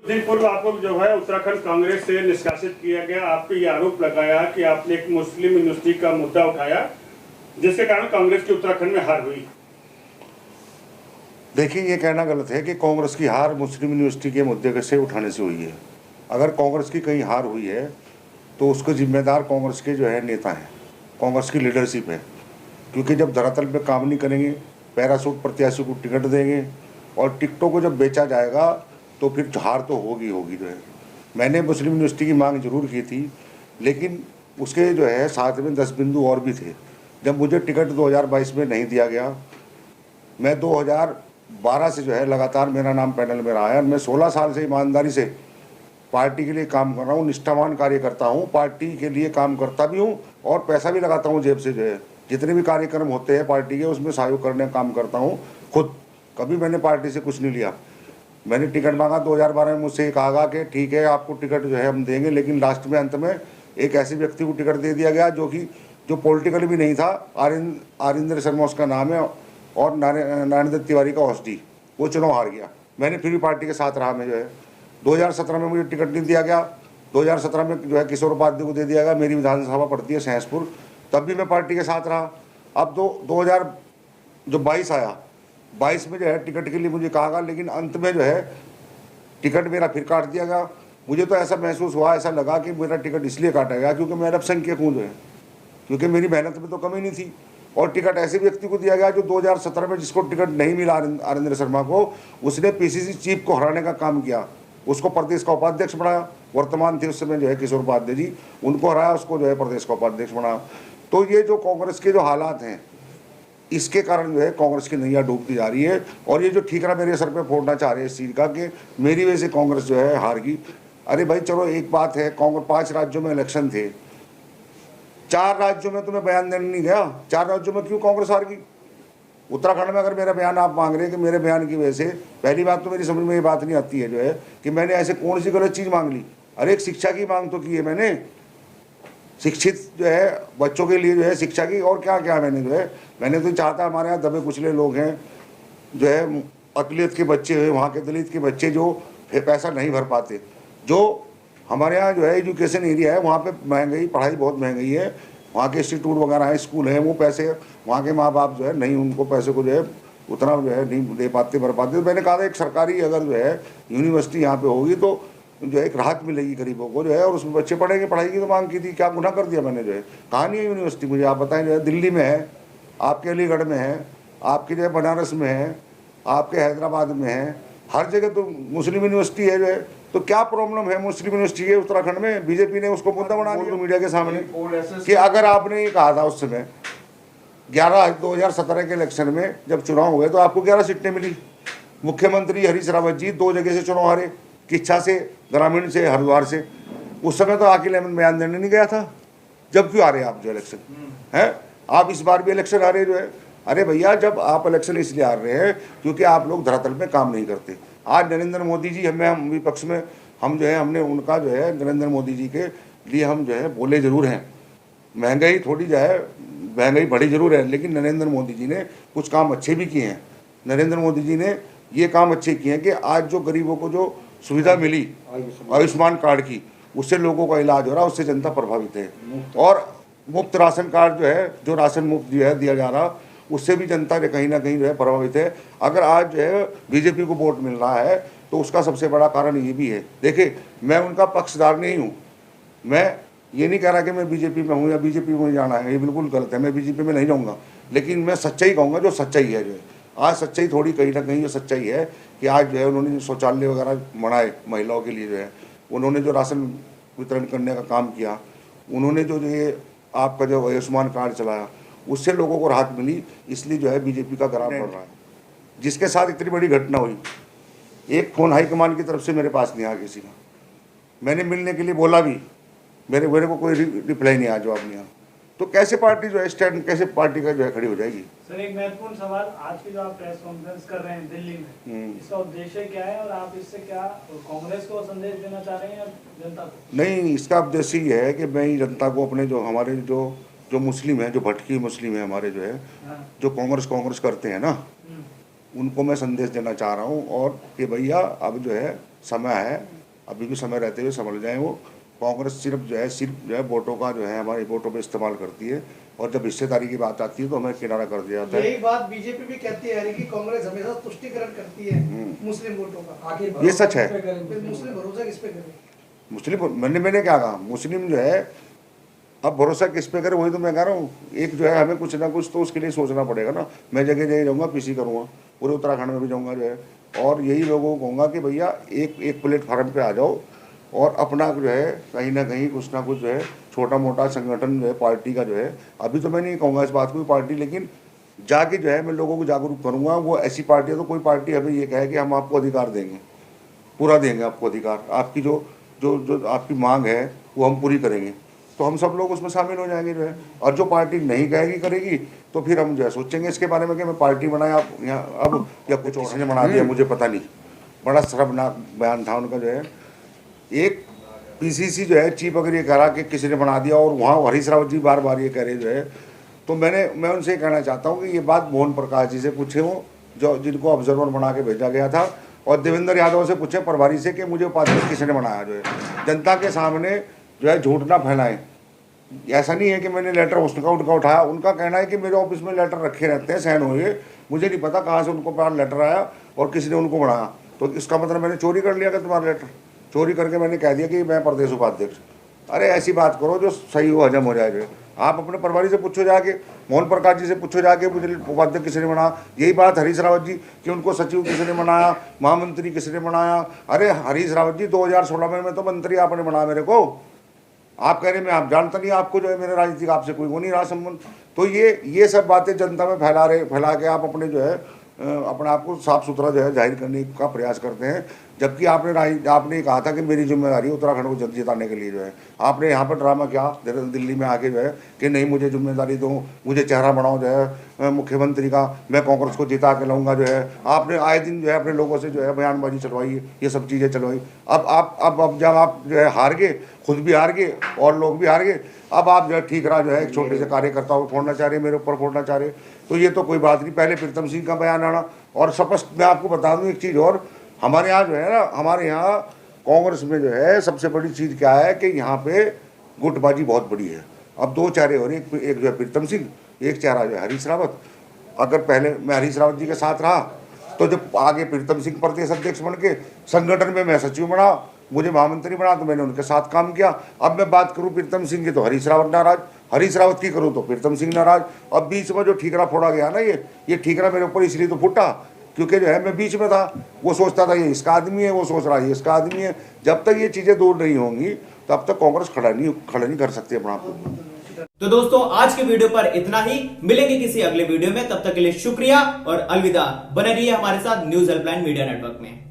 दिन पूर्व आपको जो है उत्तराखंड कांग्रेस से निष्कासित किया गया। आप पे ये आरोप लगाया कि आपने एक मुस्लिम यूनिवर्सिटी का मुद्दा उठाया जिसके कारण कांग्रेस की उत्तराखंड में हार हुई। देखिए, ये कहना गलत है कि कांग्रेस की हार मुस्लिम यूनिवर्सिटी के मुद्दे से उठाने से हुई है। अगर कांग्रेस की कहीं हार हुई है तो उसको जिम्मेदार कांग्रेस के जो है नेता हैं, कांग्रेस की लीडरशिप है। क्योंकि जब धरातल पे काम नहीं करेंगे, पैरासूट प्रत्याशी को टिकट देंगे और टिकटों को जब बेचा जाएगा तो फिर हार तो होगी होगी जो है। मैंने मुस्लिम यूनिवर्सिटी की मांग जरूर की थी, लेकिन उसके जो है साथ में 10 बिंदु और भी थे। जब मुझे टिकट 2022 में नहीं दिया गया, मैं 2012 से जो है लगातार मेरा नाम पैनल में रहा है। मैं 16 साल से ईमानदारी से पार्टी के लिए काम कर रहा हूँ, निष्ठावान कार्य करता हूँ, पार्टी के लिए काम करता भी हूँ और पैसा भी लगाता हूँ जेब से जो है। जितने भी कार्यक्रम होते हैं पार्टी के उसमें सहयोग करने का काम करता हूँ खुद। कभी मैंने पार्टी से कुछ नहीं लिया। मैंने टिकट मांगा 2012 में, मुझसे कहा कि ठीक है आपको टिकट जो है हम देंगे, लेकिन लास्ट में अंत में एक ऐसे व्यक्ति को टिकट दे दिया गया जो पॉलिटिकल भी नहीं था। आरिंदर शर्मा उसका नाम है और नारायण दत्त तिवारी का औषधि, वो चुनाव हार गया। मैंने फिर भी पार्टी के साथ रहा। मैं जो है 2017 में मुझे टिकट नहीं दिया गया। 2017 में जो है किशोर उपाध्याय को दे दिया गया। मेरी विधानसभा पड़ती है सहसपुर, तब भी मैं पार्टी के साथ रहा। अब 2022 आया, 22 में जो है टिकट के लिए मुझे कहा गया, लेकिन अंत में जो है टिकट मेरा फिर काट दिया गया। मुझे तो ऐसा महसूस हुआ, ऐसा लगा कि मेरा टिकट इसलिए काटा गया क्योंकि मैं अल्पसंख्यक हूँ जो है, क्योंकि मेरी मेहनत में तो कमी नहीं थी। और टिकट ऐसे व्यक्ति को दिया गया जो 2017 में जिसको टिकट नहीं मिला, आरिंदर शर्मा को, उसने पीसीसी चीफ को हराने का काम किया। उसको प्रदेश का उपाध्यक्ष बनाया। वर्तमान थे उस समय जो है किशोर उपाध्याय जी, उनको हराया, उसको जो है प्रदेश का उपाध्यक्ष बनाया। तो ये जो कांग्रेस के जो हालात हैं, इसके कारण जो है कांग्रेस की नैया डूबती जा रही है। और ये जो ठीकरा मेरे सर पे फोड़ना चाह रहे हैं इस चीज़ का कि मेरी वजह से कांग्रेस जो है हार गई। अरे भाई चलो, एक बात है, कांग्रेस 5 राज्यों में इलेक्शन थे, 4 राज्यों में तुम्हें बयान देने नहीं गया। 4 राज्यों में क्यों कांग्रेस हार गई? उत्तराखंड में अगर मेरा बयान आप मांग रहे हैं कि मेरे बयान की वजह से, पहली बात तो मेरी समझ में ये बात नहीं आती है जो है कि मैंने ऐसे कौन सी गलत चीज़ मांग ली। अरे एक शिक्षा की मांग तो की है मैंने, शिक्षित जो है बच्चों के लिए जो है शिक्षा की, और क्या क्या मैंने तो चाहता हमारे यहाँ दबे कुचले लोग हैं जो है, अकलियत के बच्चे हैं, वहाँ के दलित के बच्चे जो पैसा नहीं भर पाते। जो हमारे यहाँ जो है एजुकेशन एरिया है, वहाँ पे महंगाई, पढ़ाई बहुत महंगाई है, वहाँ के इंस्टीट्यूट वगैरह हैं, स्कूल हैं, वो पैसे वहाँ के माँ बाप जो है नहीं, उनको पैसे को जो है उतना जो है नहीं दे पाते, भर पाते। तो मैंने कहा था एक सरकारी अगर जो है यूनिवर्सिटी यहाँ पे होगी तो जो है एक राहत मिलेगी गरीबों को जो है, और उसमें बच्चे पढ़ेंगे। पढ़ाई की तो मांग की थी, क्या गुनाह कर दिया मैंने जो है? कहाँ नहीं है यूनिवर्सिटी? मुझे आप बताएं। जो है दिल्ली में है, आपके अलीगढ़ में है, आपके जो है बनारस में है, आपके हैदराबाद में है, हर जगह तो मुस्लिम यूनिवर्सिटी है जो है। तो क्या प्रॉब्लम है मुस्लिम यूनिवर्सिटी के उत्तराखंड में? बीजेपी ने उसको मुद्दा बना दिया मीडिया के सामने कि अगर आपने ये कहा था उस समय 2017 के इलेक्शन में जब चुनाव हुए तो आपको 11 सीटें मिली। मुख्यमंत्री हरीश रावत जी 2 जगह से चुनाव हारे, किच्छा से, ग्रामीण से, हरिद्वार से। उस समय तो आकिल अहमद बयान देने नहीं गया था। जब क्यों आ रहे आप जो इलेक्शन है? आप इस बार भी इलेक्शन आ रहे जो है। अरे भैया, जब आप इलेक्शन इसलिए आ रहे हैं क्योंकि आप लोग धरातल पे काम नहीं करते। आज नरेंद्र मोदी जी, हम विपक्ष में हम जो है, हमने उनका जो है नरेंद्र मोदी जी के लिए हम जो है बोले जरूर हैं। महंगाई थोड़ी जो है, महंगाई बढ़ी जरूर है, लेकिन नरेंद्र मोदी जी ने कुछ काम अच्छे भी किए हैं। नरेंद्र मोदी जी ने ये काम अच्छे किए हैं कि आज जो गरीबों को जो सुविधा मिली आयुष्मान कार्ड की, उससे लोगों का इलाज हो रहा है, उससे जनता प्रभावित है। और मुफ्त राशन कार्ड जो है, जो राशन मुफ्त जो है दिया जा रहा, उससे भी जनता कहीं ना कहीं जो है प्रभावित है। अगर आज जो है बीजेपी को वोट मिल रहा है तो उसका सबसे बड़ा कारण ये भी है। देखिए, मैं उनका पक्षधर नहीं हूँ। मैं ये नहीं कह रहा कि मैं बीजेपी में हूँ या बीजेपी में जाना है, ये बिल्कुल गलत है। मैं बीजेपी में नहीं जाऊँगा, लेकिन मैं सच्चाई कहूँगा जो सच्चाई है जो है। आज सच्चाई थोड़ी कहीं ना कहीं जो सच्चाई है कि आज जो है उन्होंने जो शौचालय वगैरह बनाए महिलाओं के लिए जो है, उन्होंने जो राशन वितरण करने का काम किया, उन्होंने जो ये आपका जो आयुष्मान कार्ड चलाया, उससे लोगों को राहत मिली। इसलिए जो है बीजेपी का ग्राफ बढ़ रहा है। जिसके साथ इतनी बड़ी घटना हुई, एक फ़ोन हाईकमान की तरफ से मेरे पास नहीं आया किसी का। मैंने मिलने के लिए बोला भी, मेरे को कोई रिप्लाई नहीं आया, जवाब नहीं आया। तो कैसे पार्टी जो है स्टैंड, कैसे पार्टी का जो है खड़ी हो जाएगी? सर, एक महत्वपूर्ण सवाल, आज की जो आप प्रेस कॉन्फ्रेंस कर रहे हैं दिल्ली में, इसका उद्देश्य क्या है और आप इससे क्या कांग्रेस को संदेश देना चाह रहे हैं या जनता को? नहीं, इसका उद्देश्य ये है कि मैं जनता को, अपने जो हमारे जो मुस्लिम है, जो भटकी मुस्लिम है हमारे जो है, जो कांग्रेस करते हैं ना, उनको मैं संदेश देना चाह रहा हूँ। और कि भैया अब जो है समय है, अभी भी समय रहते हुए समझ जाएं वो। कांग्रेस सिर्फ जो है वोटों का जो है हमारे वोटों पे इस्तेमाल करती है, और जब हिस्सेदारी की बात आती है तो हमें किनारा कर दिया जाता है। यही बात बीजेपी भी कहती है कि कांग्रेस हमेशा तुष्टिकरण करती है मुस्लिम वोटों का। आगे ये सच है। मुस्लिम भरोसा किस पे करें? मुस्लिम मैंने क्या कहा, मुस्लिम जो है अब भरोसा किस पे करे, वही तो मैं कह रहा हूँ। एक जो है हमें कुछ ना कुछ तो उसके लिए सोचना पड़ेगा ना। मैं जगह जगह जाऊँगा, पीसी करूँगा, पूरे उत्तराखंड में भी जाऊँगा जो है, और यही लोगों को कहूँगा कि भैया एक प्लेटफार्म पे आ जाओ और अपना जो है कहीं ना कहीं कुछ ना कुछ जो है छोटा मोटा संगठन जो है पार्टी का जो है, अभी तो मैं नहीं कहूँगा इस बात को पार्टी, लेकिन जाके जो है मैं लोगों को जागरूक करूँगा। वो ऐसी पार्टी है तो कोई पार्टी हमें ये कहे कि हम आपको अधिकार देंगे, पूरा देंगे आपको अधिकार, आपकी जो जो जो आपकी मांग है वो हम पूरी करेंगे, तो हम सब लोग उसमें शामिल हो जाएंगे जो है। और जो पार्टी नहीं कहेगी करेगी तो फिर हम जो है सोचेंगे इसके बारे में कि मैं पार्टी बनाया अब या कुछ और ने बना दिया, मुझे पता नहीं। बड़ा शर्मनाक बयान था उनका जो है। एक पीसीसी जो है चीफ अगर ये कह रहा कि किसी ने बना दिया, और वहाँ हरीश रावत जी बार बार ये कह रहे जो है, तो मैं उनसे कहना चाहता हूँ कि ये बात मोहन प्रकाश जी से पूछे हो, जो जिनको ऑब्जर्वर बना के भेजा गया था, और देवेंद्र यादव से पूछे प्रभारी से कि मुझे उपाध्यक्ष किसने बनाया जो है। जनता के सामने जो है झूठ ना फैलाएं। ऐसा नहीं है कि मैंने लेटर उनका उठाया, उनका कहना है कि मेरे ऑफिस में लेटर रखे रहते हैं साइन हुए, मुझे नहीं पता कहाँ से उनको पास लेटर आया और किसी ने उनको बनाया, तो इसका मतलब मैंने चोरी कर लिया कि तुम्हारा लेटर चोरी करके मैंने कह दिया कि मैं प्रदेश उपाध्यक्ष। अरे ऐसी बात करो जो सही हो, हजम हो जाए जो। आप अपने प्रभारी से पूछो जाके, मोहन प्रकाश जी से पूछो जाके मुझे उपाध्यक्ष किसने बनाया। यही बात हरीश रावत जी कि उनको सचिव किसने बनाया, महामंत्री किसने बनाया। अरे हरीश रावत जी 2016 में तो मंत्री आपने बनाया मेरे को, आप कह रहे मैं आप जानता नहीं, आपको जो है मेरे राजनीतिक आपसे कोई वो नहीं रहा संबंध। तो ये सब बातें जनता में फैला के आप अपने जो है अपने आप को साफ सुथरा जो है जाहिर करने का प्रयास करते हैं, जबकि आपने कहा था कि मेरी जिम्मेदारी उत्तराखंड को जिताने के लिए जो है आपने यहाँ पर ड्रामा किया दिल्ली में आके जो है कि नहीं मुझे जिम्मेदारी दो, मुझे चेहरा बनाओ जो है मुख्यमंत्री का, मैं कांग्रेस को जिता के लाऊंगा जो है। आपने आए दिन जो है अपने लोगों से जो है बयानबाजी चलवाई, ये सब चीज़ें चलवाई। अब जब आप जो है हार गए, खुद भी हार गए और लोग भी हार गए, अब आप जो है ठीक रहा जो है एक छोटे से कार्यकर्ताओं को फोड़ना चाह रहे, मेरे ऊपर फोड़ना चाह रहे, तो ये तो कोई बात नहीं। पहले प्रीतम सिंह का बयान आना, और स्पष्ट मैं आपको बता दूं एक चीज़ और, हमारे यहाँ जो है ना, हमारे यहाँ कांग्रेस में जो है सबसे बड़ी चीज़ क्या है कि यहाँ पे गुटबाजी बहुत बड़ी है। अब दो चेहरे हो रहे, एक जो है प्रीतम सिंह, एक चेहरा जो है हरीश रावत। अगर पहले मैं हरीश रावत जी के साथ रहा, तो जब आगे प्रीतम सिंह प्रदेश अध्यक्ष बन के संगठन में मैं सचिव बना, मुझे महामंत्री बना, तो मैंने उनके साथ काम किया। अब मैं बात करूं प्रीतम सिंह की तो हरीश रावत नाराज, हरीश रावत की करूं तो प्रीतम सिंह नाराज। अब बीच में जो ठीकरा फोड़ा गया ना, ये ठीकरा मेरे ऊपर इसलिए तो फूटा क्योंकि जो है मैं बीच में था। वो सोचता था ये इसका आदमी है, वो सोच रहा है ये इसका आदमी है। जब तक ये चीज़ें दूर नहीं होंगी तब तक कांग्रेस खड़ा नहीं कर सकती अपना आपको। तो दोस्तों आज के वीडियो पर इतना ही, मिलेंगे किसी अगले वीडियो में, तब तक के लिए शुक्रिया और अलविदा। बने रहिए हमारे साथ न्यूज हेल्पलाइन मीडिया नेटवर्क में।